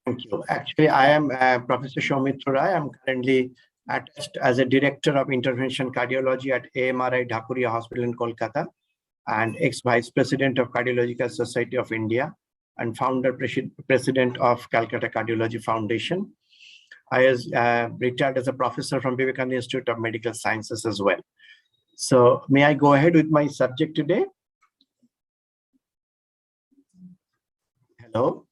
Thank you. Actually, I am Professor Saumitra. I am currently attached as a Director of Intervention Cardiology at AMRI Dhakuria Hospital in Kolkata and ex-Vice President of Cardiological Society of India and Founder President of Calcutta Cardiology Foundation. I was retired as a professor from Vivekananda Institute of Medical Sciences as well. So may I go ahead with my subject today? Hello?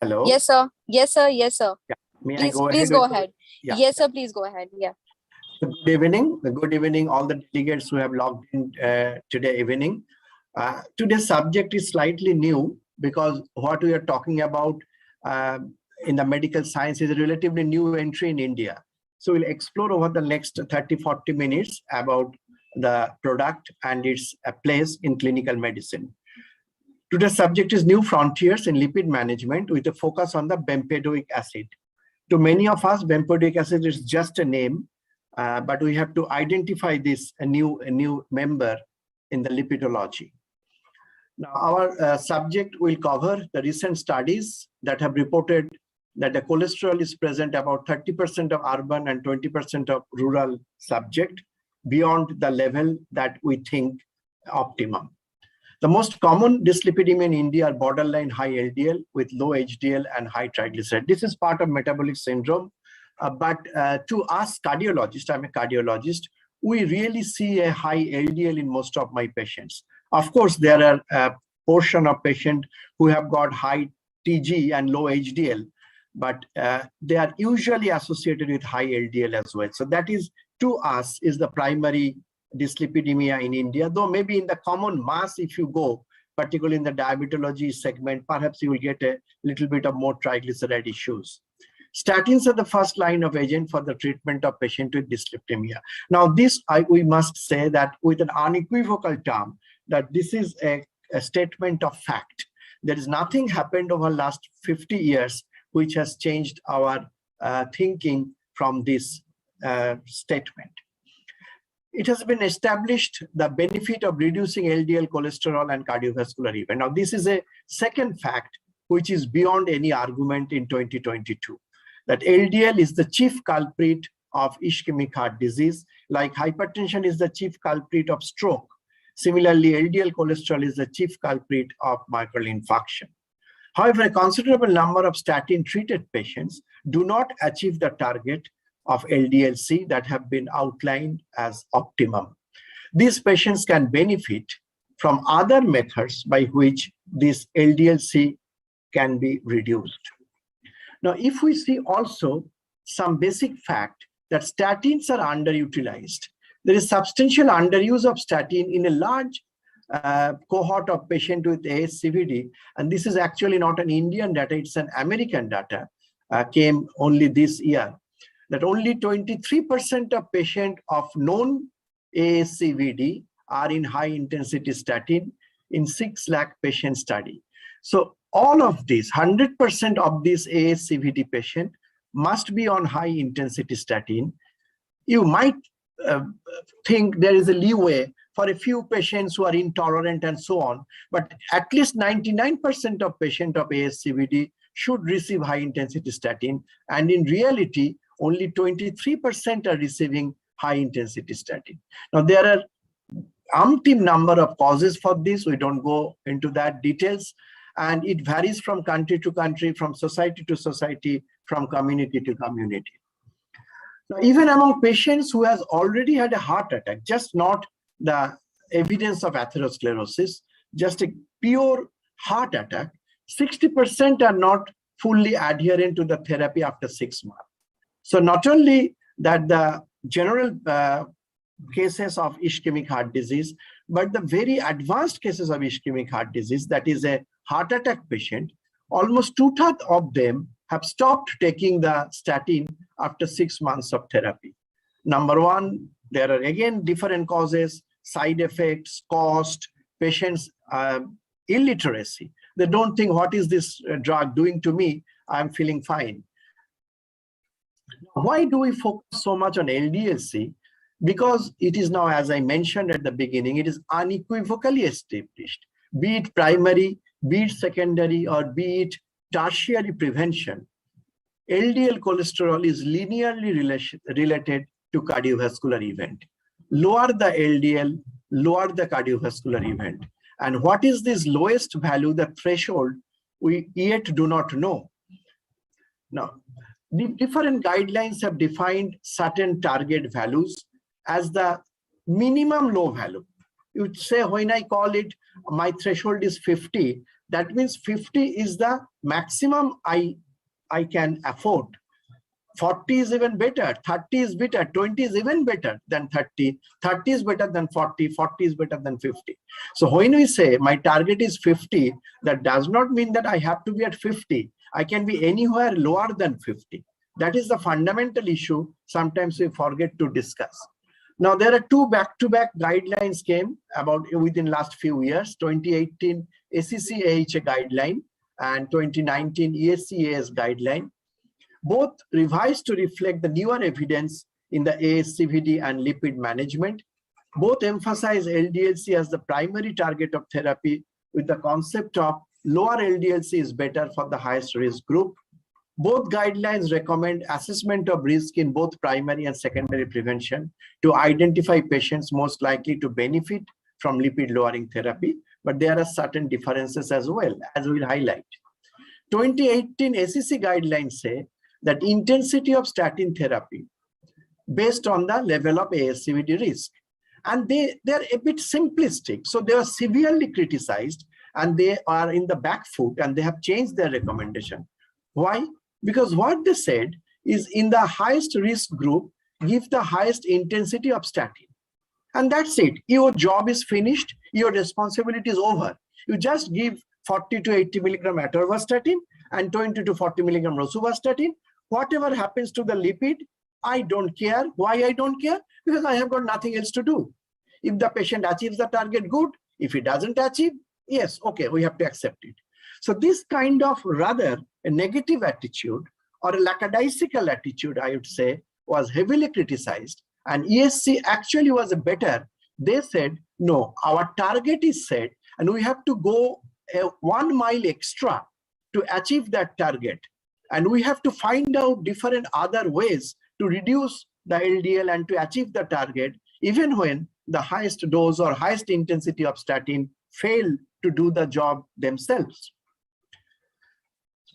Hello? Yes, sir. Yes, sir. Yes, sir. Yeah. May Please, I go please ahead? go ahead. Yeah. Yes, sir. Please go ahead. Yeah. Good evening. Good evening, all the delegates who have logged in today evening. Today's subject is slightly new because what we are talking about in the medical science is a relatively new entry in India. So we'll explore over the next 30-40 minutes about the product and its place in clinical medicine. Today's subject is new frontiers in lipid management with a focus on the bempedoic acid. To many of us, bempedoic acid is just a name, but we have to identify this a new member in the lipidology. Now, our subject will cover the recent studies that have reported that the cholesterol is present about 30% of urban and 20% of rural subject beyond the level that we think optimum. The most common dyslipidemia in India are borderline high LDL with low HDL and high triglyceride. This is part of metabolic syndrome. But to us cardiologists, I'm a cardiologist, we really see a high LDL in most of my patients. Of course, there are a portion of patients who have got high TG and low HDL, but they are usually associated with high LDL as well. So that is, to us, is the primary dyslipidemia in India, though maybe in the common mass, if you go, particularly in the diabetology segment, perhaps you will get a little bit of more triglyceride issues. Statins are the first line of agent for the treatment of patients with dyslipidemia. Now, this we must say that with an unequivocal term, that this is a statement of fact. There is nothing happened over the last 50 years which has changed our thinking from this statement. It has been established the benefit of reducing LDL cholesterol and cardiovascular event. Now, this is a second fact which is beyond any argument in 2022. That LDL is the chief culprit of ischemic heart disease, like hypertension is the chief culprit of stroke. Similarly, LDL cholesterol is the chief culprit of myocardial infarction. However, a considerable number of statin-treated patients do not achieve the target of LDL-C that have been outlined as optimum. These patients can benefit from other methods by which this LDL-C can be reduced. Now, if we see also some basic fact that statins are underutilized, there is substantial underuse of statin in a large cohort of patients with ASCVD, and this is actually not an Indian data, it's an American data, came only this year, that only 23% of patients of known ASCVD are in high intensity statin in 6 lakh patient study. So all of these, 100% of these ASCVD patient must be on high intensity statin. You might think there is a leeway for a few patients who are intolerant and so on, but at least 99% of patients of ASCVD should receive high intensity statin, and in reality, only 23% are receiving high intensity statin. Now, there are umpteen number of causes for this. We don't go into that details, and it varies from country to country, from society to society, from community to community. Now, even among patients who has already had a heart attack, just not the evidence of atherosclerosis, just a pure heart attack, 60% are not fully adherent to the therapy after 6 months. So not only that the general cases of ischemic heart disease, but the very advanced cases of ischemic heart disease, that is a heart attack patient, almost 2/3 of them have stopped taking the statin after 6 months of therapy. Number one, there are again different causes, side effects, cost, patients' illiteracy. They don't think, what is this drug doing to me? I'm feeling fine. Why do we focus so much on LDL-C? Because it is now, as I mentioned at the beginning, it is unequivocally established, be it primary, be it secondary, or be it tertiary prevention, LDL cholesterol is linearly related to cardiovascular event. Lower the LDL, lower the cardiovascular event. And what is this lowest value, the threshold, we yet do not know. Now, the different guidelines have defined certain target values as the minimum low value. You say, when I call it, my threshold is 50, that means 50 is the maximum I can afford. 40 is even better, 30 is better, 20 is even better than 30, 30 is better than 40, 40 is better than 50. So when we say my target is 50, that does not mean that I have to be at 50. I can be anywhere lower than 50. That is the fundamental issue sometimes we forget to discuss. Now, there are two back-to-back guidelines came about within last few years, 2018 ACC-AHA guideline and 2019 ESC-AS guideline, both revised to reflect the newer evidence in the ASCVD and lipid management. Both emphasize LDL-C as the primary target of therapy with the concept of lower LDL-C is better for the highest risk group. Both guidelines recommend assessment of risk in both primary and secondary prevention to identify patients most likely to benefit from lipid lowering therapy, but there are certain differences as well, as we'll highlight. 2018 ACC guidelines say that intensity of statin therapy based on the level of ASCVD risk. And they're a bit simplistic. So they are severely criticized and they are in the back foot and they have changed their recommendation. Why? Because what they said is in the highest risk group, give the highest intensity of statin. And that's it. Your job is finished. Your responsibility is over. You just give 40 to 80 milligram atorvastatin and 20 to 40 milligram rosuvastatin. Whatever happens to the lipid, I don't care. Why I don't care? Because I have got nothing else to do. If the patient achieves the target, good. If he doesn't achieve, yes, okay, we have to accept it. So this kind of rather a negative attitude or a lackadaisical attitude, I would say, was heavily criticized. And ESC actually was a better. They said, no, our target is set and we have to go 1 mile extra to achieve that target. And we have to find out different other ways to reduce the LDL and to achieve the target, even when the highest dose or highest intensity of statin fail to do the job themselves.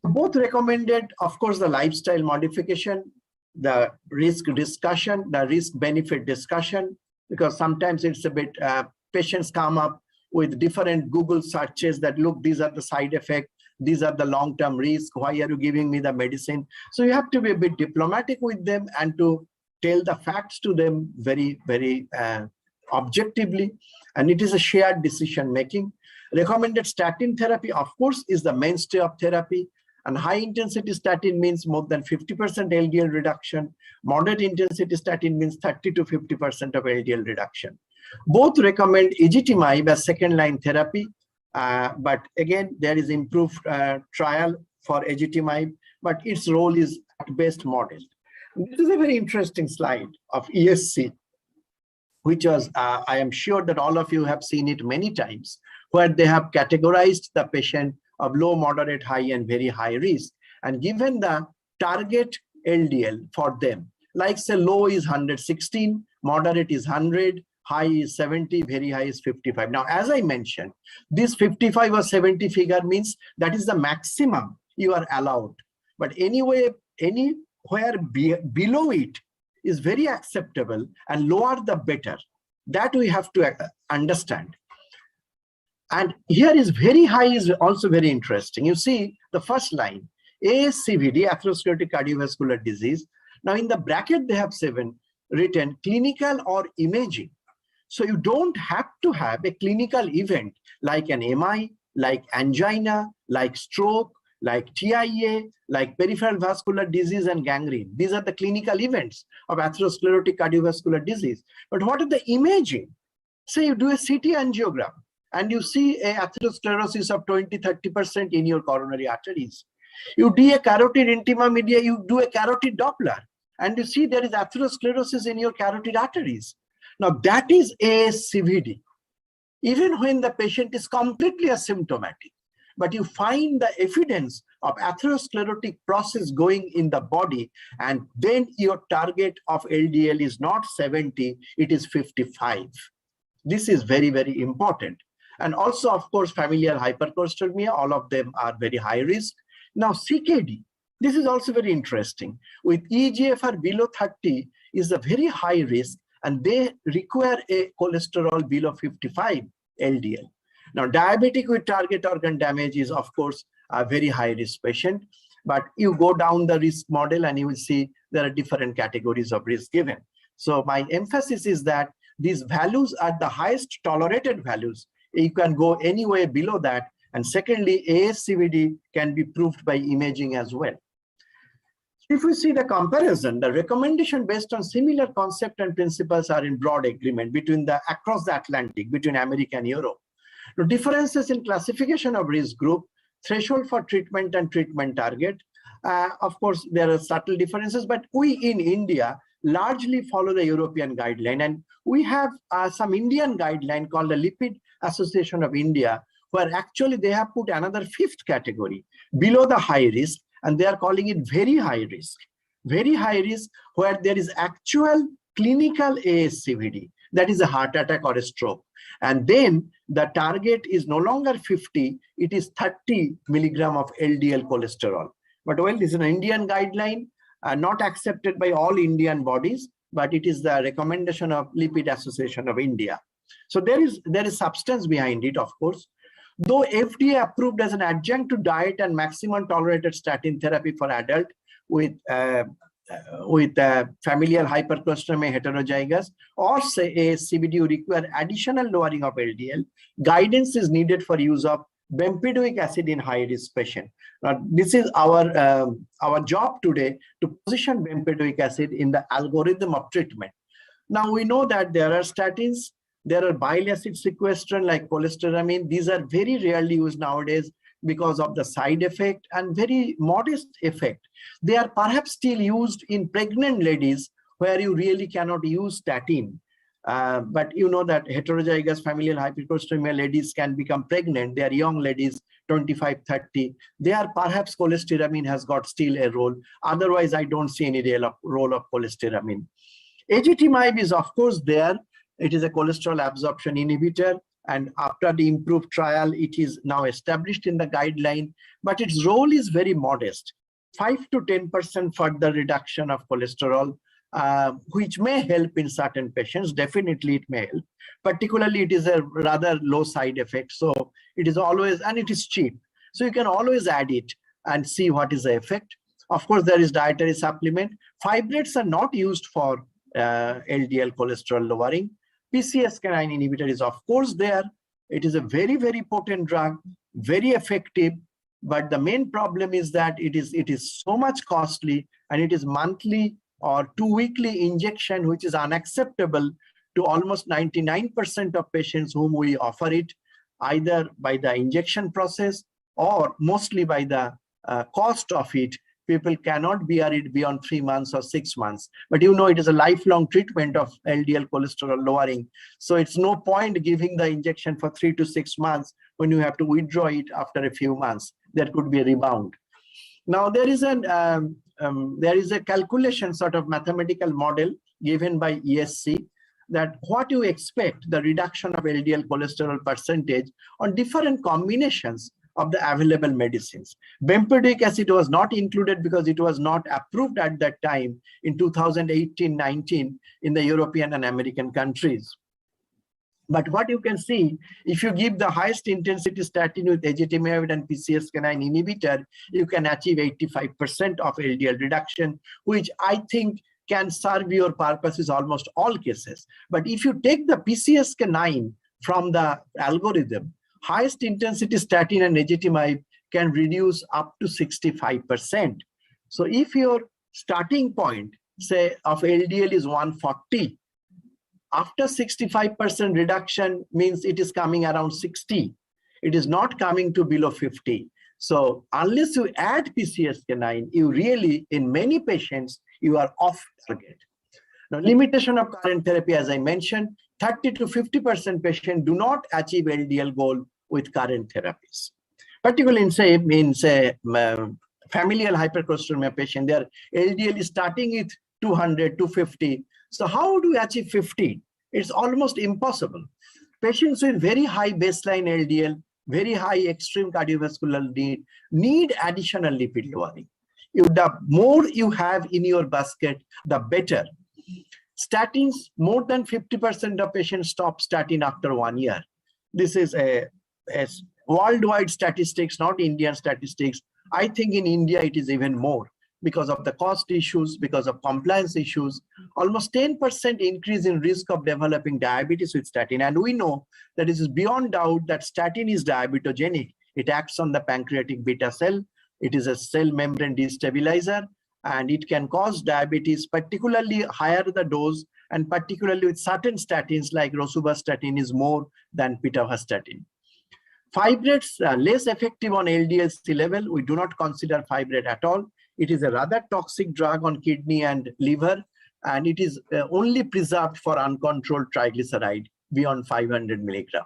Both recommended, of course, the lifestyle modification, the risk discussion, the risk-benefit discussion, because sometimes it's a bit, patients come up with different Google searches that, look, these are the side effects, these are the long-term risks, why are you giving me the medicine? So you have to be a bit diplomatic with them and to tell the facts to them very, very objectively. And it is a shared decision-making. Recommended statin therapy, of course, is the mainstay of therapy. And high-intensity statin means more than 50% LDL reduction. Moderate intensity statin means 30 to 50% of LDL reduction. Both recommend ezetimibe as second-line therapy. But again, there is improved trial for ezetimibe, but its role is at best modest. This is a very interesting slide of ESC, which was, I am sure that all of you have seen it many times, where they have categorized the patient of low, moderate, high, and very high risk, and given the target LDL for them. Like say low is 116, moderate is 100, high is 70, very high is 55. Now, as I mentioned, this 55 or 70 figure means that is the maximum you are allowed. But anyway, anywhere below it is very acceptable, and lower the better. That we have to understand. And here is very high is also very interesting. You see the first line, ASCVD, atherosclerotic cardiovascular disease. Now in the bracket they have written clinical or imaging. So you don't have to have a clinical event like an MI, like angina, like stroke, like TIA, like peripheral vascular disease and gangrene. These are the clinical events of atherosclerotic cardiovascular disease. But what are the imaging? Say you do a CT angiogram and you see a atherosclerosis of 20–30% in your coronary arteries. You do a carotid intima media, you do a carotid Doppler, and you see there is atherosclerosis in your carotid arteries. Now that is ASCVD, even when the patient is completely asymptomatic. but you find the evidence of atherosclerotic process going in the body, and then your target of LDL is not 70, it is 55. This is very, very important. And also, of course, familial hypercholesterolemia, all of them are very high risk. Now, CKD, this is also very interesting. With eGFR below 30 is a very high risk, and they require a cholesterol below 55 LDL. Now, diabetic with target organ damage is, of course, a very high risk patient, but you go down the risk model and you will see there are different categories of risk given. So my emphasis is that these values are the highest tolerated values. You can go anywhere below that. And secondly, ASCVD can be proved by imaging as well. If we see the comparison, the recommendation based on similar concept and principles are in broad agreement across the Atlantic, between America and Europe. The differences in classification of risk group, threshold for treatment and treatment target. Of course, there are subtle differences, but we in India largely follow the European guideline. And we have some Indian guideline called the Lipid Association of India, where actually they have put another 5th category below the high risk, and they are calling it very high risk. Very high risk where there is actual clinical ASCVD, that is a heart attack or a stroke. And then the target is no longer 50, it is 30 milligram of LDL cholesterol. But well, this is an Indian guideline, not accepted by all Indian bodies, but it is the recommendation of Lipid Association of India. So there is substance behind it, of course. Though FDA approved as an adjunct to diet and maximum tolerated statin therapy for adult with familial hypercholesterolemia heterozygous or say ASCVD require additional lowering of LDL, guidance is needed for use of Bempedoic acid in high-risk patient. Now, this is our job today to position Bempedoic acid in the algorithm of treatment. Now we know that there are statins, there are bile acid sequestrant like cholestyramine. These are very rarely used nowadays because of the side effect and very modest effect. They are perhaps still used in pregnant ladies where you really cannot use statin. But you know that heterozygous familial hypercholesterolemia ladies can become pregnant. They are young ladies, 25, 30. They are perhaps cholestyramine has got still a role. Otherwise, I don't see any real role of cholestyramine. Ezetimibe is of course there. It is a cholesterol absorption inhibitor. And after the improved trial, it is now established in the guideline, but its role is very modest. 5 to 10% further reduction of cholesterol, which may help in certain patients. Definitely it may help. Particularly it is a rather low side effect. So it is always, and it is cheap. So you can always add it and see what is the effect. Of course, there is dietary supplement. Fibrates are not used for LDL cholesterol lowering. PCSK9 inhibitor is of course there. It is a very, very potent drug, very effective. But the main problem is that it is so much costly, and it is monthly or 2-weekly injection, which is unacceptable to almost 99% of patients whom we offer it, either by the injection process or mostly by the cost of it. People cannot bear it beyond 3 months or 6 months. But you know, it is a lifelong treatment of LDL cholesterol lowering. So it's no point giving the injection for 3 to 6 months when you have to withdraw it after a few months. There could be a rebound. Now there is a calculation, sort of mathematical model given by ESC, that what you expect the reduction of LDL cholesterol percentage on different combinations of the available medicines. Bempedoic acid was not included because it was not approved at that time in 2018-19 in the European and American countries. But what you can see, if you give the highest intensity statin with ezetimibe and PCSK9 inhibitor, you can achieve 85% of LDL reduction, which I think can serve your purposes almost all cases. But if you take the PCSK9 from the algorithm, highest intensity statin and ezetimibe can reduce up to 65%. So if your starting point, say, of LDL is 140, after 65% reduction means it is coming around 60. It is not coming to below 50. So unless you add PCSK9, you really, in many patients, you are off target. Now, limitation of current therapy, as I mentioned, 30 to 50% patients do not achieve LDL goal with current therapies. particularly familial hypercholesterolemia patient, their LDL is starting with 200, 250. So how do we achieve 50? It's almost impossible. Patients with very high baseline LDL, very high extreme cardiovascular need additional lipid lowering. The more you have in your basket, the better. Statins, more than 50% of patients stop statin after 1 year. This is a worldwide statistics, not Indian statistics. I think in India it is even more because of the cost issues, because of compliance issues. Almost 10% increase in risk of developing diabetes with statin. And we know that it is beyond doubt that statin is diabetogenic. It acts on the pancreatic beta cell. It is a cell membrane destabilizer, and it can cause diabetes, particularly higher the dose, and particularly with certain statins like rosuvastatin is more than pitavastatin. Fibrates are less effective on LDL-C level. We do not consider fibrate at all. It is a rather toxic drug on kidney and liver, and it is only preserved for uncontrolled triglyceride beyond 500 milligram.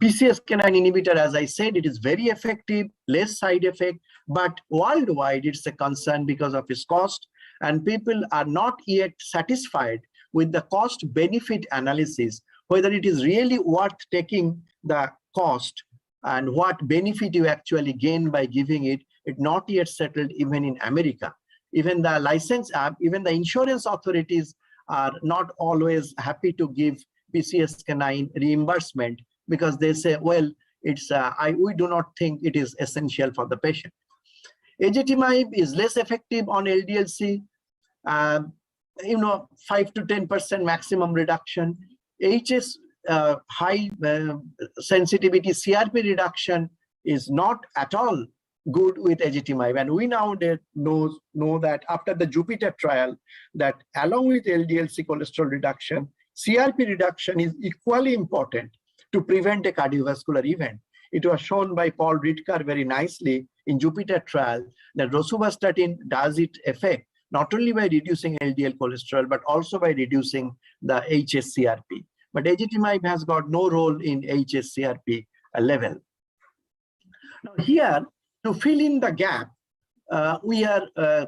PCSK9 inhibitor, as I said, it is very effective, less side effect, but worldwide it's a concern because of its cost, and people are not yet satisfied with the cost-benefit analysis, whether it is really worth taking the cost and what benefit you actually gain by giving it. It's not yet settled even in America. Even the license app, even the insurance authorities are not always happy to give PCSK9 reimbursement because they say, well, it's we do not think it is essential for the patient. Ezetimibe is less effective on LDL-C, 5 to 10% maximum reduction. HS high sensitivity CRP reduction is not at all good with ezetimibe, and we now know that after the Jupiter trial that along with LDL-C cholesterol reduction, CRP reduction is equally important to prevent a cardiovascular event. It was shown by Paul Ritker very nicely in Jupiter trial that rosuvastatin does its effect not only by reducing LDL cholesterol but also by reducing the hsCRP. But ezetimibe has got no role in hsCRP level. Now here, to fill in the gap, we are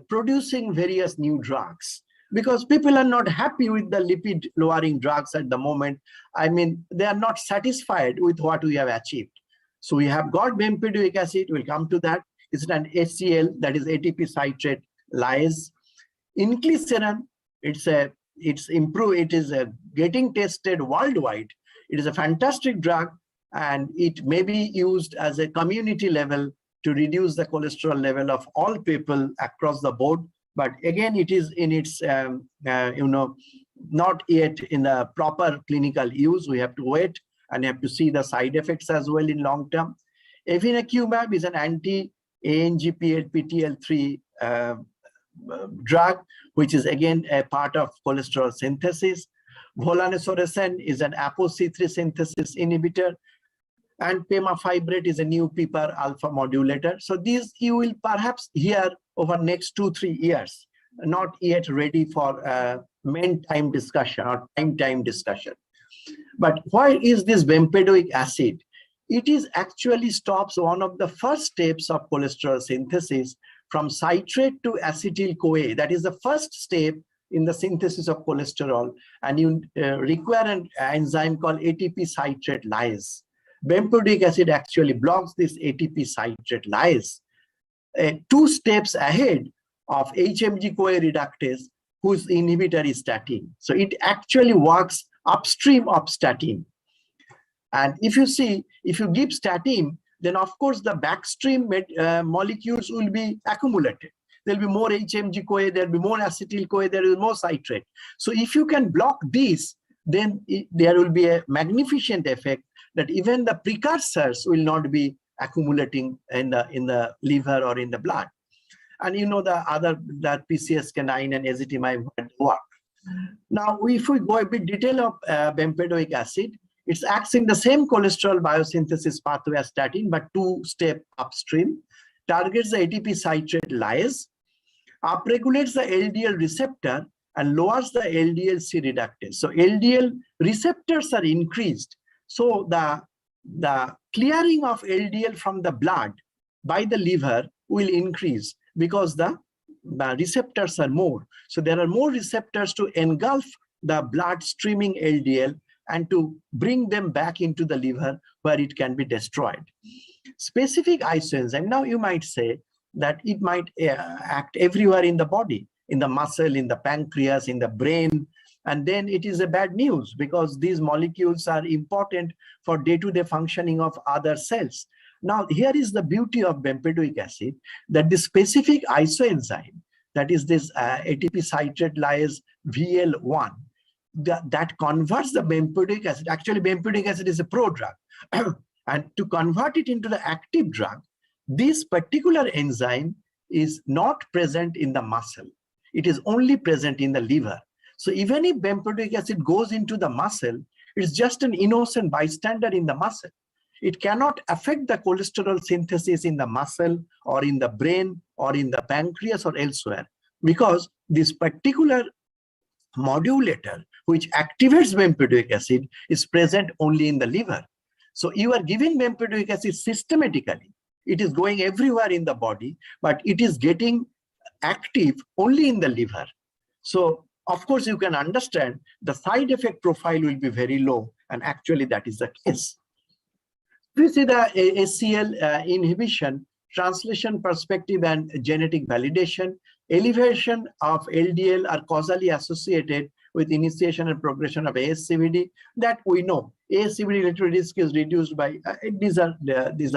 producing various new drugs because people are not happy with the lipid lowering drugs at the moment. I mean, they are not satisfied with what we have achieved. So we have got bempedoic acid, we'll come to that. It's an HCl, that is ATP citrate lyase. Inclisiran, it's improved, it is getting tested worldwide. It is a fantastic drug, and it may be used as a community level to reduce the cholesterol level of all people across the board. But again, it is in its, not yet in the proper clinical use. We have to wait and have to see the side effects as well in long term. Evinacumab is an anti-ANGPTL3 drug, which is again a part of cholesterol synthesis. Volanesorsen is an ApoC3 synthesis inhibitor, and pemafibrate is a new PPAR alpha modulator. So these you will perhaps hear over next 2-3 years, not yet ready for main time discussion or time discussion. But why is this bempedoic acid? It is actually stops one of the first steps of cholesterol synthesis from citrate to acetyl-CoA. That is the first step in the synthesis of cholesterol, and you require an enzyme called ATP citrate lyase. Bempedoic acid actually blocks this ATP citrate lyase, 2 steps ahead of HMG-CoA reductase, whose inhibitor is statin. So it actually works upstream of statin. And if you see, if you give statin, then of course the backstream molecules will be accumulated. There'll be more HMG-CoA, there'll be more acetyl-CoA, there is more citrate. So if you can block these, then there will be a magnificent effect that even the precursors will not be accumulating in the liver or in the blood. And you know the other, that PCSK9 and ezetimibe work. Now, if we go a bit detail of bempedoic acid, it acts in the same cholesterol biosynthesis pathway as statin, but 2 steps upstream, targets the ATP citrate lyase, upregulates the LDL receptor, and lowers the LDL-C reductase. So LDL receptors are increased. So the clearing of LDL from the blood by the liver will increase because the receptors are more. So there are more receptors to engulf the blood streaming LDL and to bring them back into the liver where it can be destroyed. Specific isoenzyme, now you might say that it might act everywhere in the body, in the muscle, in the pancreas, in the brain, and then it is a bad news because these molecules are important for day-to-day functioning of other cells. Now, here is the beauty of bempedoic acid, that the specific isoenzyme, that is this ATP citrate lyase VL1, that converts the bempedoic acid. Actually, bempedoic acid is a prodrug. And to convert it into the active drug, this particular enzyme is not present in the muscle. It is only present in the liver. So even if bempedoic acid goes into the muscle, it's just an innocent bystander in the muscle. It cannot affect the cholesterol synthesis in the muscle or in the brain or in the pancreas or elsewhere, because this particular modulator which activates bempedoic acid is present only in the liver. So you are giving bempedoic acid systematically. It is going everywhere in the body, but it is getting active only in the liver. So of course you can understand the side effect profile will be very low, and actually that is the case. We see the ACL inhibition, translation perspective and genetic validation, elevation of LDL are causally associated with initiation and progression of ASCVD. That we know. ASCVD related risk is reduced by, these are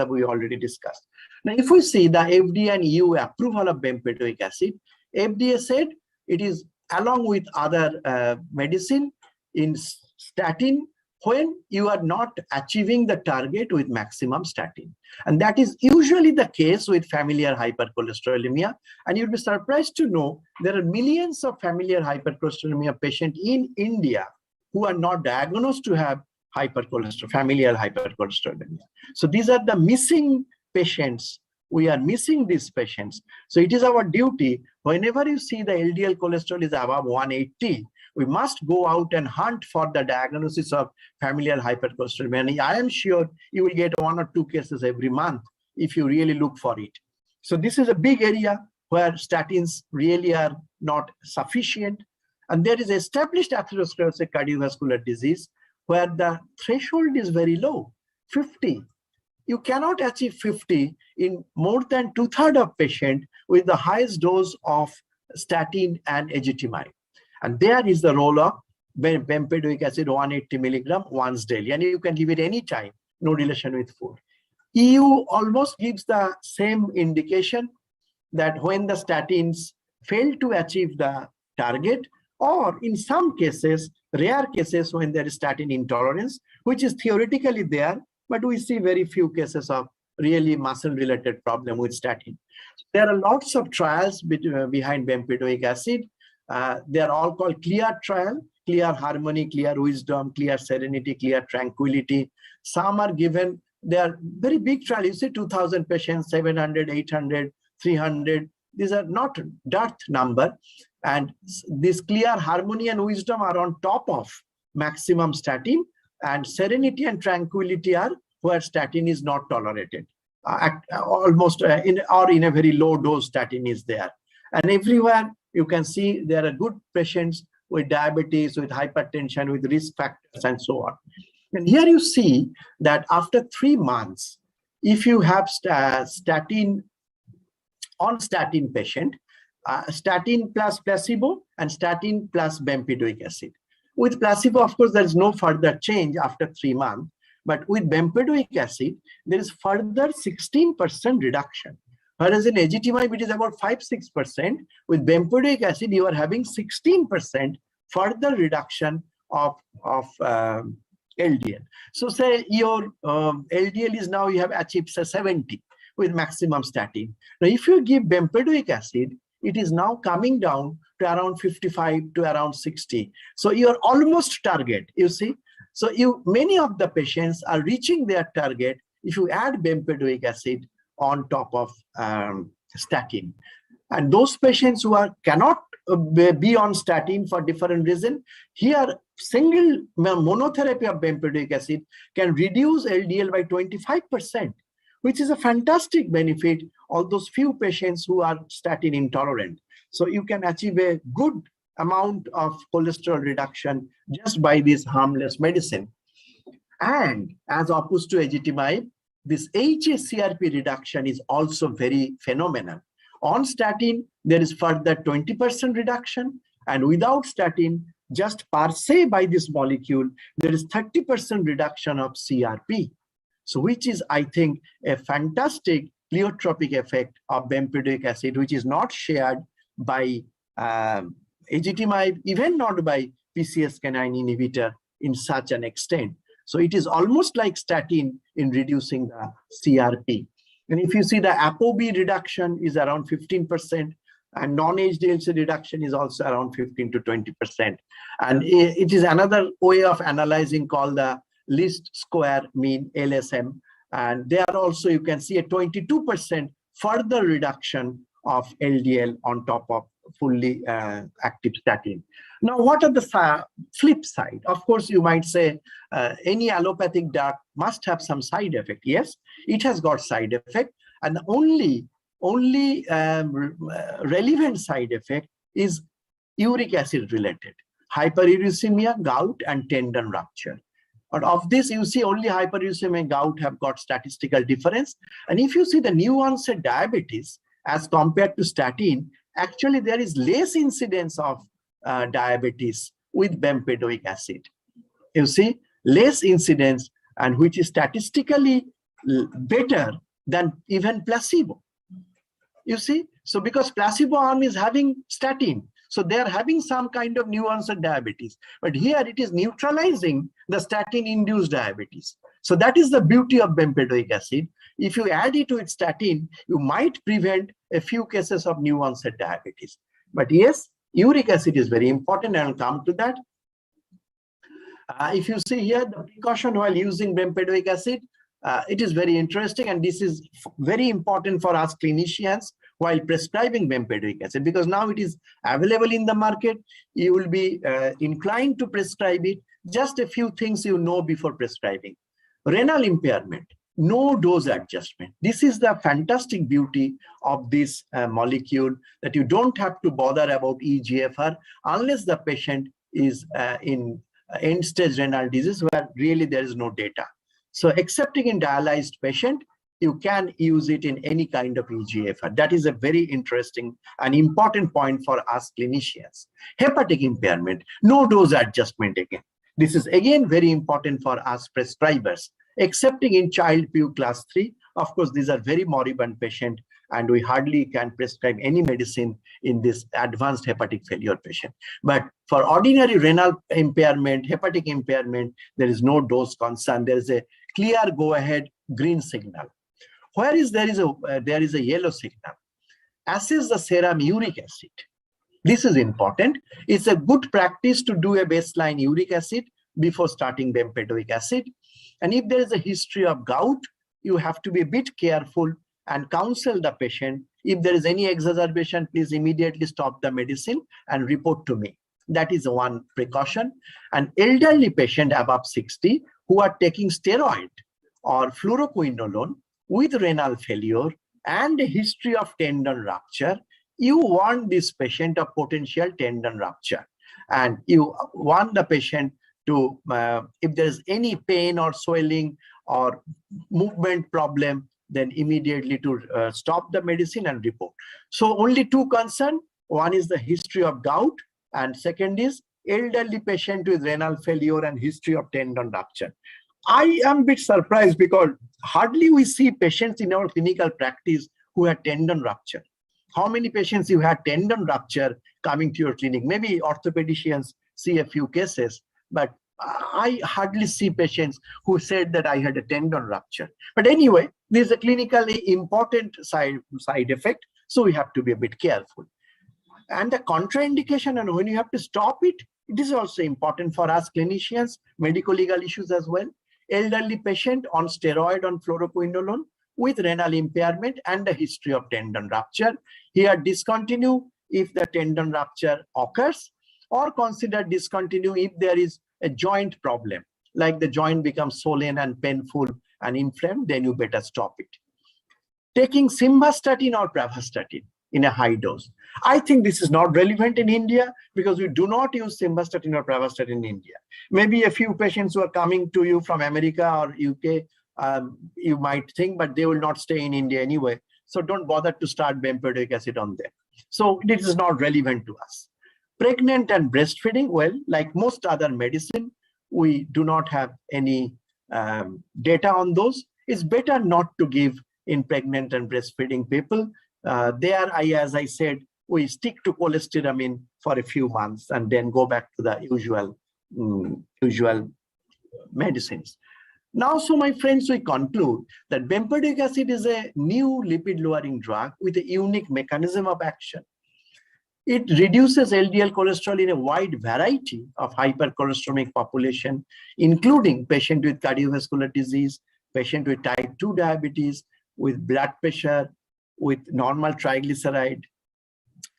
we already discussed. Now, if we see the FDA and EU approval of bempedoic acid, FDA said it is along with other medicine in statin when you are not achieving the target with maximum statin. And that is usually the case with familial hypercholesterolemia. And you'll be surprised to know there are millions of familial hypercholesterolemia patients in India who are not diagnosed to have familial hypercholesterolemia. So these are the missing patients. We are missing these patients. So it is our duty, whenever you see the LDL cholesterol is above 180, we must go out and hunt for the diagnosis of familial hypercholesterolemia. And I am sure you will get 1 or 2 cases every month if you really look for it. So this is a big area where statins really are not sufficient. And there is established atherosclerotic cardiovascular disease where the threshold is very low, 50. You cannot achieve 50 in more than 2/3 of patients with the highest dose of statin and ezetimibe. And there is the role of bempedoic acid 180 milligram once daily. And you can give it any time, no relation with food. EU almost gives the same indication that when the statins fail to achieve the target, or in some cases, rare cases when there is statin intolerance, which is theoretically there, but we see very few cases of really muscle-related problem with statin. There are lots of trials behind bempedoic acid. They are all called CLEAR trial, CLEAR Harmony, CLEAR Wisdom, CLEAR Serenity, CLEAR Tranquility. Some are given, they are very big trials. You see 2,000 patients, 700, 800, 300. These are not dearth number. And this CLEAR Harmony and Wisdom are on top of maximum statin, and Serenity and Tranquility are where statin is not tolerated. Almost in a very low dose statin is there. And everywhere you can see there are good patients with diabetes, with hypertension, with risk factors, and so on. And here you see that after 3 months, if you have statin patient, statin plus placebo and statin plus bempedoic acid. With placebo, of course, there is no further change after 3 months. But with bempedoic acid, there is further 16% reduction. Whereas in ezetimibe, it is about 5-6%. With bempedoic acid, you are having 16% further reduction of LDL. So say your LDL is now, you have achieved 70 with maximum statin. Now, if you give bempedoic acid, it is now coming down to around 55 to around 60. So you are almost target, you see. So many of the patients are reaching their target if you add bempedoic acid on top of statin. And those patients who cannot be on statin for different reasons, here single monotherapy of bempedoic acid can reduce LDL by 25%, which is a fantastic benefit, all those few patients who are statin intolerant. So you can achieve a good amount of cholesterol reduction just by this harmless medicine. And as opposed to ezetimibe, this HACRP reduction is also very phenomenal. On statin, there is further 20% reduction, and without statin, just per se by this molecule, there is 30% reduction of CRP. So which is, I think, a fantastic pleiotropic effect of bempedoic acid, which is not shared by ezetimibe, even not by PCSK9 inhibitor in such an extent. So it is almost like statin in reducing the CRP. And if you see the ApoB reduction is around 15%, and non-HDL-C reduction is also around 15 to 20%. And it is another way of analyzing called the least square mean, LSM. And there also you can see a 22% further reduction of LDL on top of fully active statin. Now, what are the flip side? Of course, you might say any allopathic drug must have some side effect. Yes, it has got side effect, and the only relevant side effect is uric acid related, hyperuricemia, gout, and tendon rupture. But of this, you see only hyperuricemia and gout have got statistical difference. And if you see the new onset diabetes as compared to statin, actually there is less incidence of diabetes with bempedoic acid. You see, less incidence, and which is statistically better than even placebo. You see, so because placebo arm is having statin, so they are having some kind of new onset diabetes. But here it is neutralizing the statin-induced diabetes. So that is the beauty of bempedoic acid. If you add it with statin, you might prevent a few cases of new onset diabetes. But yes, uric acid is very important, and I'll come to that. If you see here, the precaution while using bempedoic acid, it is very interesting, and this is very important for us clinicians while prescribing bempedoic acid, because now it is available in the market. You will be inclined to prescribe it. Just a few things you know before prescribing. Renal impairment, no dose adjustment. This is the fantastic beauty of this molecule, that you don't have to bother about eGFR unless the patient is in end-stage renal disease where really there is no data. So excepting in dialyzed patient, you can use it in any kind of eGFR. That is a very interesting and important point for us clinicians. Hepatic impairment, no dose adjustment again. This is again very important for us prescribers. Excepting in child PU class 3, of course, these are very moribund patient, and we hardly can prescribe any medicine in this advanced hepatic failure patient. But for ordinary renal impairment, hepatic impairment, there is no dose concern. There is a clear go-ahead green signal. Where is there is a yellow signal? Assess the serum uric acid. This is important. It's a good practice to do a baseline uric acid before starting bempedoic acid. And if there is a history of gout, you have to be a bit careful and counsel the patient. If there is any exacerbation, please immediately stop the medicine and report to me. That is one precaution. An elderly patient above 60 who are taking steroid or fluoroquinolone with renal failure and a history of tendon rupture, you warn this patient of potential tendon rupture. And you warn the patient to, if there is any pain or swelling or movement problem, then immediately to stop the medicine and report. So only two concerns. One is the history of gout, and second is elderly patient with renal failure and history of tendon rupture. I am a bit surprised because hardly we see patients in our clinical practice who have tendon rupture. How many patients you had tendon rupture coming to your clinic? Maybe orthopedicians see a few cases, but I hardly see patients who said that I had a tendon rupture. But anyway, this is a clinically important side effect, so we have to be a bit careful. And the contraindication, and when you have to stop it, it is also important for us clinicians, medical legal issues as well. Elderly patient on steroid, on fluoroquinolone with renal impairment and a history of tendon rupture. Here discontinue if the tendon rupture occurs, or consider discontinue if there is a joint problem, like the joint becomes swollen and painful and inflamed, then you better stop it. taking simvastatin or pravastatin in a high dose. I think this is not relevant in India because we do not use simvastatin or pravastatin in India. Maybe a few patients who are coming to you from America or UK, you might think, but they will not stay in India anyway. So don't bother to start bempedoic acid on them. So this is not relevant to us. Pregnant and breastfeeding, well, like most other medicine, we do not have any data on those. It's better not to give in pregnant and breastfeeding people. As I said, we stick to cholestyramine for a few months and then go back to the usual medicines. Now, so my friends, we conclude that bempedoic acid is a new lipid-lowering drug with a unique mechanism of action. It reduces LDL cholesterol in a wide variety of hypercholesteremic population, including patients with cardiovascular disease, patients with type 2 diabetes, with blood pressure, with normal triglyceride.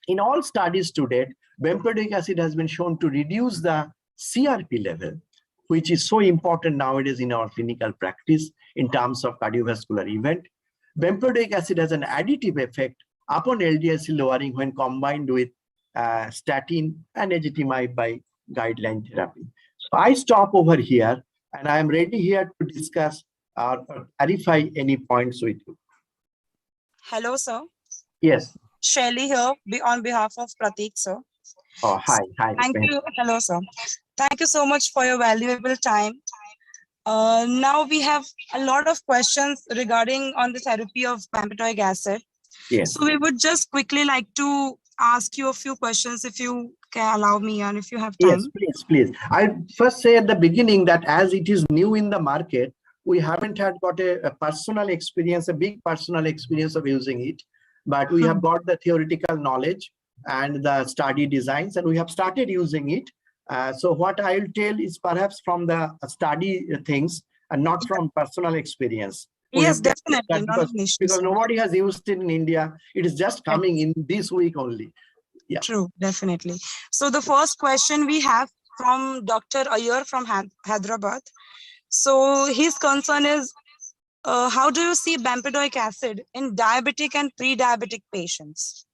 In all studies to date, bempedoic acid has been shown to reduce the CRP level, which is so important nowadays in our clinical practice in terms of cardiovascular event. Bempedoic acid has an additive effect upon LDL-C lowering when combined with statin and ezetimibe by guideline therapy. So I stop over here and I am ready here to discuss or clarify any points with you. Hello, sir. Yes. Shelly here on behalf of Pratik, sir. Oh, hi. Thank you. Hello, sir. Thank you so much for your valuable time. Now we have a lot of questions regarding on the therapy of bempedoic acid. Yes. So we would just quickly like to ask you a few questions if you can allow me and if you have time. Yes, please. I first say at the beginning that as it is new in the market, we haven't got a personal experience, a big personal experience of using it, but we have got the theoretical knowledge and the study designs, and we have started using it. So what I will tell is perhaps from the study things and not from personal experience. Yes, definitely. Because nobody has used it in India. It is just coming in this week only. Yeah. True, definitely. So the first question we have from Dr. Ayer from Hyderabad. So his concern is, how do you see bempedoic acid in diabetic and pre-diabetic patients?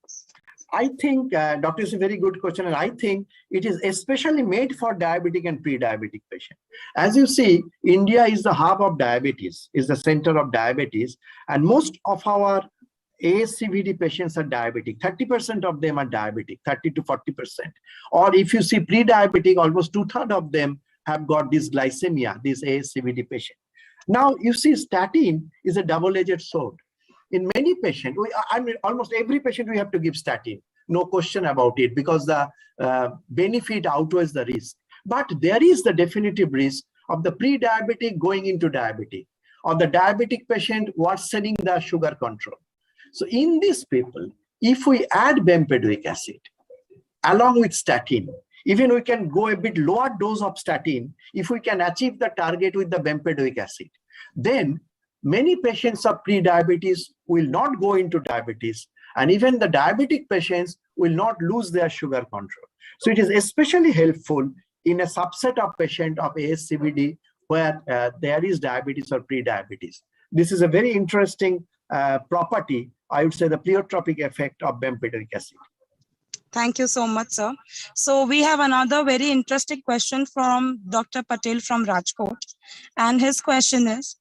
I think, doctor, is a very good question. And I think it is especially made for diabetic and pre-diabetic patients. As you see, India is the hub of diabetes, is the center of diabetes. And most of our ASCVD patients are diabetic. 30% of them are diabetic, 30 to 40%. Or if you see pre-diabetic, almost 2/3 of them have got this glycemia, this ASCVD patient. Now, you see, statin is a double-edged sword. In many patients, almost every patient we have to give statin, no question about it, because the benefit outweighs the risk. But there is the definitive risk of the pre-diabetic going into diabetic, or the diabetic patient worsening the sugar control. So in these people, if we add bempedoic acid along with statin, even we can go a bit lower dose of statin, if we can achieve the target with the bempedoic acid, then many patients of pre-diabetes will not go into diabetes, and even the diabetic patients will not lose their sugar control. So it is especially helpful in a subset of patients of ASCVD where there is diabetes or pre-diabetes. This is a very interesting property, I would say, the pleiotropic effect of bempedoic acid. Thank you so much, sir. So we have another very interesting question from Dr. Patel from Rajkot. And his question is,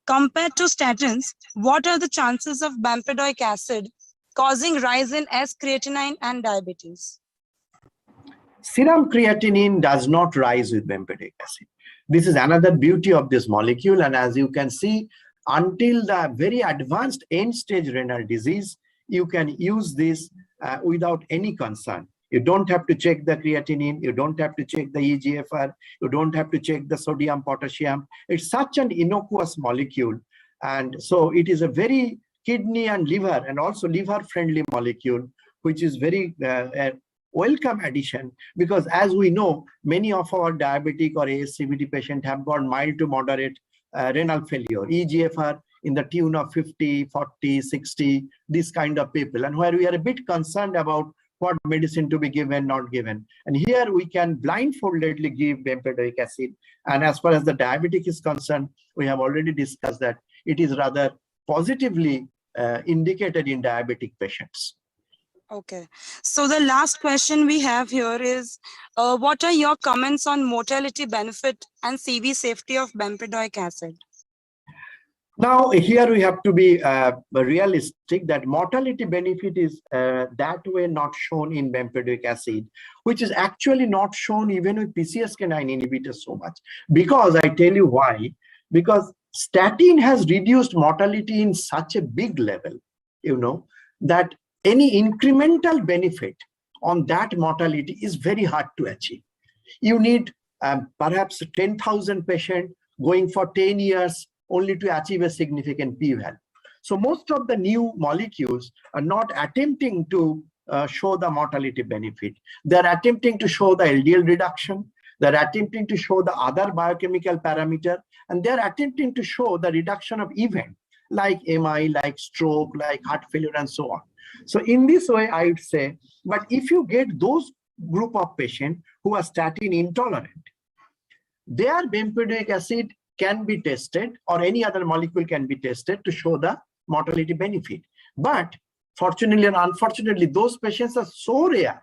compared to statins, what are the chances of bempedoic acid causing rise in S-creatinine and diabetes? Serum creatinine does not rise with bempedoic acid. This is another beauty of this molecule. And as you can see, until the very advanced end-stage renal disease, you can use this without any concern. You don't have to check the creatinine, you don't have to check the eGFR, you don't have to check the sodium, potassium. It's such an innocuous molecule. And so it is a very kidney and liver and also liver-friendly molecule, which is very a welcome addition, because as we know, many of our diabetic or ASCVD patients have got mild to moderate renal failure, eGFR in the tune of 50, 40, 60, this kind of people, and where we are a bit concerned about what medicine to be given, not given. And here we can blindfoldedly give bempedoic acid. And as far as the diabetic is concerned, we have already discussed that it is rather positively indicated in diabetic patients. Okay. So the last question we have here is, what are your comments on mortality benefit and CV safety of bempedoic acid? Now, here we have to be realistic that mortality benefit is that way not shown in bempedoic acid, which is actually not shown even with PCSK9 inhibitors so much. Because I tell you why. Because statin has reduced mortality in such a big level, that any incremental benefit on that mortality is very hard to achieve. You need perhaps 10,000 patients going for 10 years only to achieve a significant p-value. So most of the new molecules are not attempting to show the mortality benefit. They're attempting to show the LDL reduction. They're attempting to show the other biochemical parameter, and they're attempting to show the reduction of event like MI, like stroke, like heart failure, and so on. So in this way, I would say, but if you get those group of patients who are statin intolerant, their bempedoic acid can be tested, or any other molecule can be tested to show the mortality benefit. But fortunately and unfortunately, those patients are so rare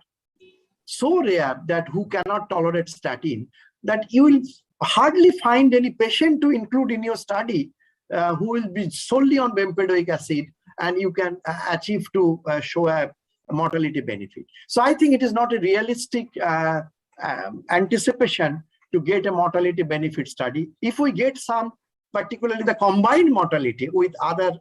that who cannot tolerate statin, that you will hardly find any patient to include in your study who will be solely on bempedoic acid, and you can achieve to show a mortality benefit. So I think it is not a realistic anticipation to get a mortality benefit study. If we get some, particularly the combined mortality with other,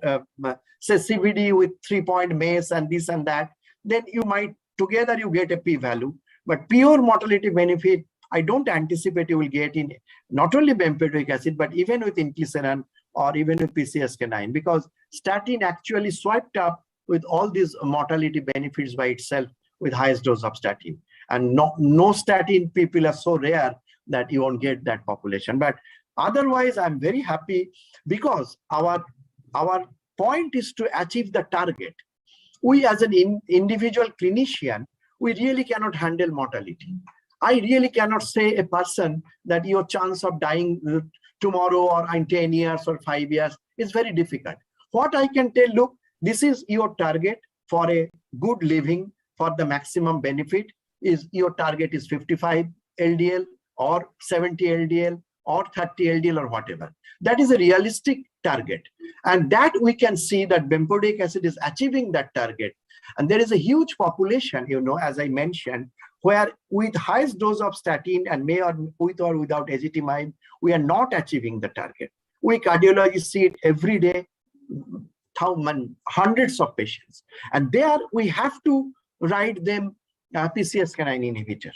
say CVD with 3-point MACE and this and that, then you might, together you get a p-value. But pure mortality benefit, I don't anticipate you will get in not only bempedoic acid, but even with inclisiran or even with PCSK9, because statin actually swiped up with all these mortality benefits by itself with highest dose of statin. And no statin people are so rare that you won't get that population. But otherwise, I'm very happy because our point is to achieve the target. We as an individual clinician, we really cannot handle mortality. I really cannot say a person that your chance of dying tomorrow or in 10 years or 5 years is very difficult. What I can tell, look, this is your target for a good living, for the maximum benefit, is your target is 55 LDL or 70 LDL or 30 LDL or whatever. That is a realistic target. And that we can see that bempedoic acid is achieving that target. And there is a huge population, as I mentioned, where with highest dose of statin and with or without ezetimibe, we are not achieving the target. We cardiologists see it every day, hundreds of patients. And there we have to write them PCSK9 inhibitor.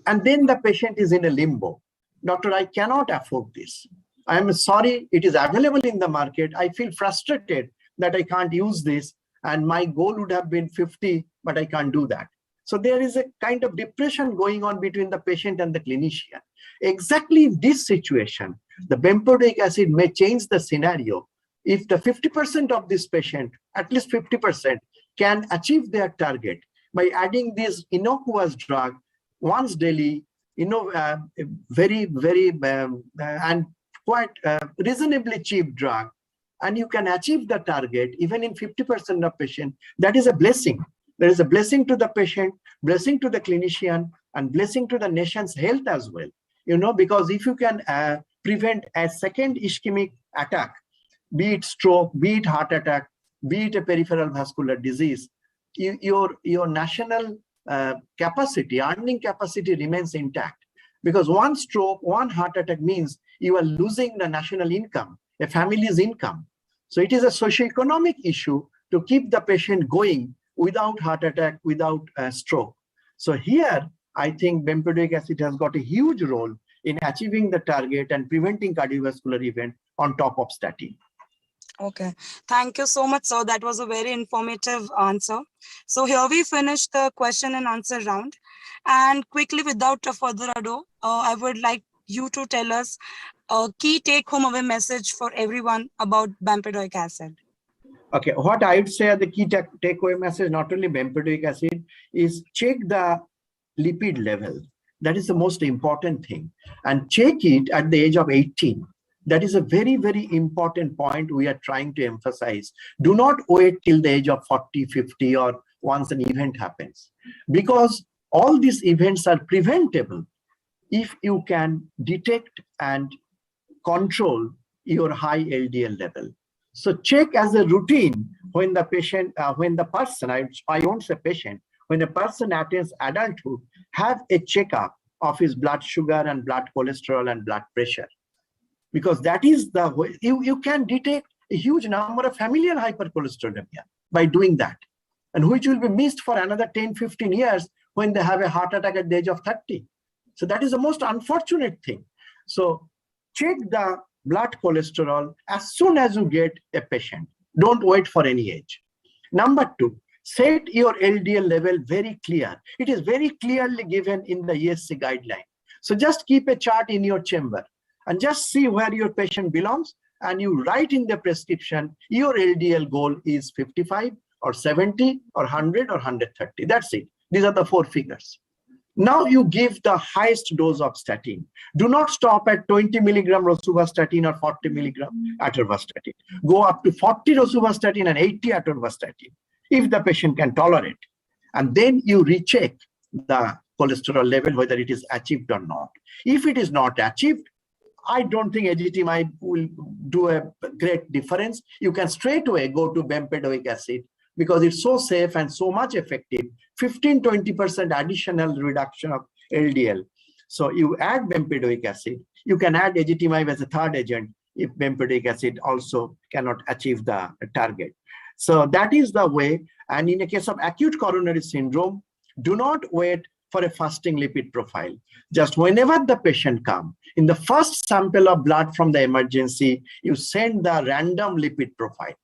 And then the patient is in a limbo. Doctor, I cannot afford this. I am sorry, it is available in the market. I feel frustrated that I can't use this. And my goal would have been 50, but I can't do that. So there is a kind of depression going on between the patient and the clinician. Exactly in this situation, the bempedoic acid may change the scenario. If the 50% of this patient, at least 50%, can achieve their target by adding this innocuous drug once daily, very, and quite reasonably cheap drug, and you can achieve the target even in 50% of patients, that is a blessing. There is a blessing to the patient, blessing to the clinician, and blessing to the nation's health as well. Because if you can prevent a second ischemic attack, be it stroke, be it heart attack, be it a peripheral vascular disease, your national capacity, earning capacity remains intact. Because one stroke, one heart attack means you are losing the national income, a family's income. So it is a socioeconomic issue to keep the patient going without heart attack, without stroke. So here, I think bempedoic acid has got a huge role in achieving the target and preventing cardiovascular event on top of statin. Okay, thank you so much, sir. That was a very informative answer. So here we finish the question and answer round. And quickly, without further ado, I would like you to tell us a key take-home away message for everyone about bempedoic acid. Okay, what I would say the key take-away message, not only bempedoic acid, is check the lipid level. That is the most important thing. And check it at the age of 18. That is a very, very important point we are trying to emphasize. Do not wait till the age of 40, 50, or once an event happens, because all these events are preventable if you can detect and control your high LDL level. So check as a routine when the patient, when the person, I won't say patient, when a person attains adulthood, have a checkup of his blood sugar and blood cholesterol and blood pressure. Because that is the way you can detect a huge number of familial hypercholesterolemia by doing that, and which will be missed for another 10, 15 years when they have a heart attack at the age of 30. So that is the most unfortunate thing. So check the blood cholesterol as soon as you get a patient. Don't wait for any age. Number 2, set your LDL level very clear. It is very clearly given in the ESC guideline. So just keep a chart in your chamber and just see where your patient belongs, and you write in the prescription, your LDL goal is 55 or 70 or 100 or 130. That's it. These are the 4 figures. Now you give the highest dose of statin. Do not stop at 20 milligram rosuvastatin or 40 milligram atorvastatin. Go up to 40 rosuvastatin and 80 atorvastatin if the patient can tolerate. And then you recheck the cholesterol level, whether it is achieved or not. If it is not achieved, I don't think ezetimibe will do a great difference. You can straight away go to bempedoic acid because it's so safe and so much effective, 15-20% additional reduction of LDL. So you add bempedoic acid. You can add ezetimibe as a third agent if bempedoic acid also cannot achieve the target. So that is the way. And in a case of acute coronary syndrome, do not wait for a fasting lipid profile. Just whenever the patient comes, in the first sample of blood from the emergency, you send the random lipid profile.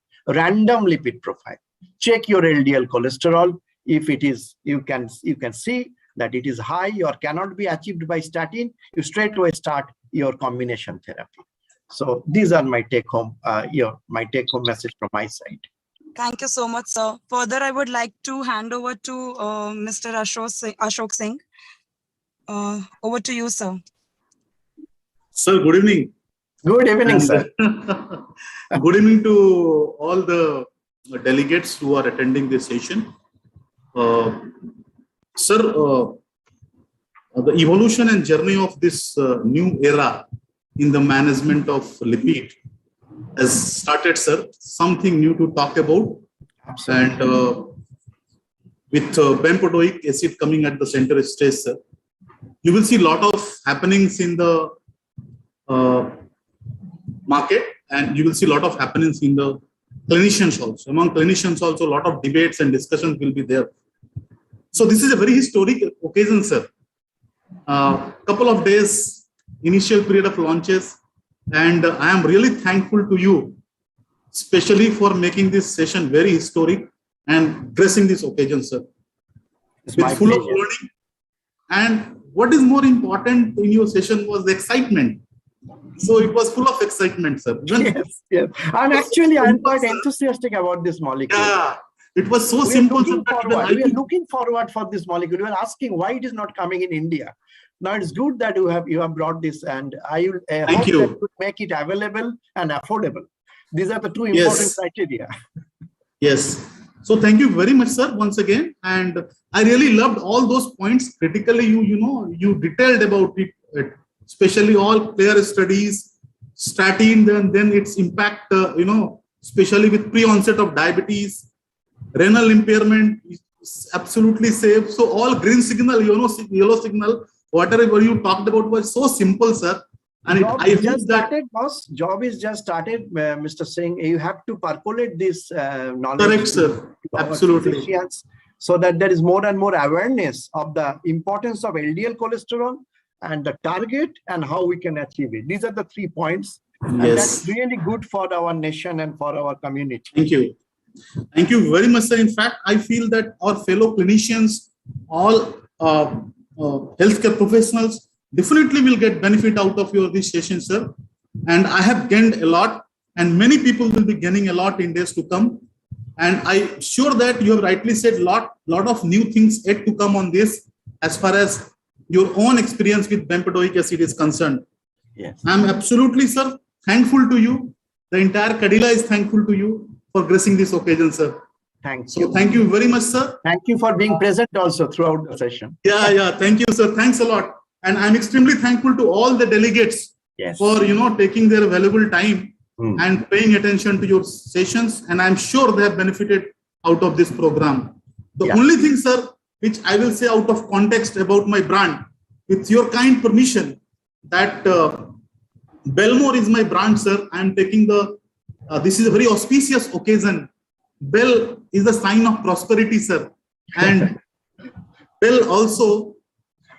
Check your LDL cholesterol. If it is, you can see that it is high or cannot be achieved by statin, you straight away start your combination therapy. So these are my take-home message from my side. Thank you so much, sir. Further, I would like to hand over to Mr. Ashok Singh. Over to you, sir. Sir, good evening. Good evening, sir. Good evening to all the delegates who are attending this session. Sir, the evolution and journey of this new era in the management of lipid has started, sir. Something new to talk about. Absolutely. And with bempedoic acid coming at the center stage, sir, you will see a lot of happenings in the market, and you will see a lot of happenings in the clinicians also. Among clinicians also, a lot of debates and discussions will be there. So this is a very historic occasion, sir. Couple of days, initial period of launches, and I am really thankful to you, especially for making this session very historic and gracing this occasion, sir. It's with full of learning. And what is more important in your session was the excitement. So it was full of excitement, sir. Yes. I'm quite enthusiastic about this molecule. Yeah, it was so simple. We are looking forward for this molecule. We are asking why it is not coming in India. Now it's good that you have brought this, and I hope that you make it available and affordable. These are the two important criteria. Yes. So thank you very much, sir, once again. And I really loved all those points. Critically, you detailed about it, especially all clear studies, statin, then its impact, especially with pre-onset of diabetes, renal impairment is absolutely safe. So all green signal, yellow signal, whatever you talked about was so simple, sir. And job is just started, Mr. Singh. You have to percolate this knowledge. Correct, sir. Absolutely. So that there is more and more awareness of the importance of LDL cholesterol and the target and how we can achieve it. These are the 3 points. And that's really good for our nation and for our community. Thank you. Thank you very much, sir. In fact, I feel that our fellow clinicians, all healthcare professionals, definitely will get benefit out of this session, sir. And I have gained a lot, and many people will be gaining a lot in days to come. And I'm sure that you have rightly said lot of new things yet to come on this, as far as your own experience with bempedoic acid is concerned. Yes. I'm absolutely, sir, thankful to you. The entire Cadila is thankful to you for gracing this occasion, sir. Thank So you. thank you very much, sir. Thank you for being present also throughout the session. Yeah. Thank you, sir. Thanks a lot. And I'm extremely thankful to all the delegates Yes. for, taking their valuable time Mm. and paying attention to your sessions. And I'm sure they have benefited out of this program. The Yeah. only thing, sir, which I will say out of context about my brand, with your kind permission, that Belmore is my brand, sir. I'm taking this is a very auspicious occasion. Bell is a sign of prosperity, sir. And Bell also,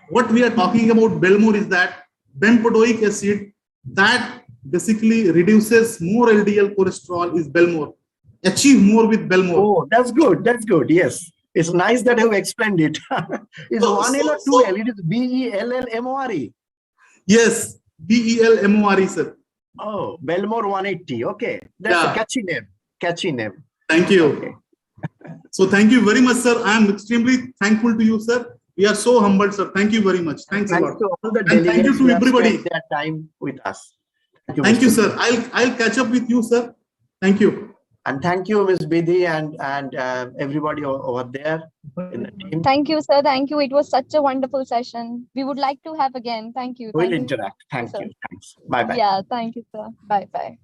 what we are talking about Belmore is that Bempedoic acid that basically reduces more LDL cholesterol is Belmore. Achieve more with Belmore. Oh, that's good. That's good. Yes. It's nice that you explained it. It's one L or two L. It is BELLMORE. Yes, BELMORE, sir. Oh, Belmore 180. Okay. That's a catchy name. Catchy name. Thank you. Okay. So thank you very much, sir. I am extremely thankful to you, sir. We are so humbled, sir. Thank you very much. Thanks a lot. To all the And thank you delegates to who have everybody. spent their time with us. Thank you, Mr. sir. I'll catch up with you, sir. Thank you. And thank you, Ms. Bidhi and everybody over there in the team. Thank you, sir. Thank you. It was such a wonderful session. We would like to have again. Thank you. We'll Thank you, interact. Thank sir. you. Thanks. Bye-bye. Yeah, thank you, sir. Bye bye.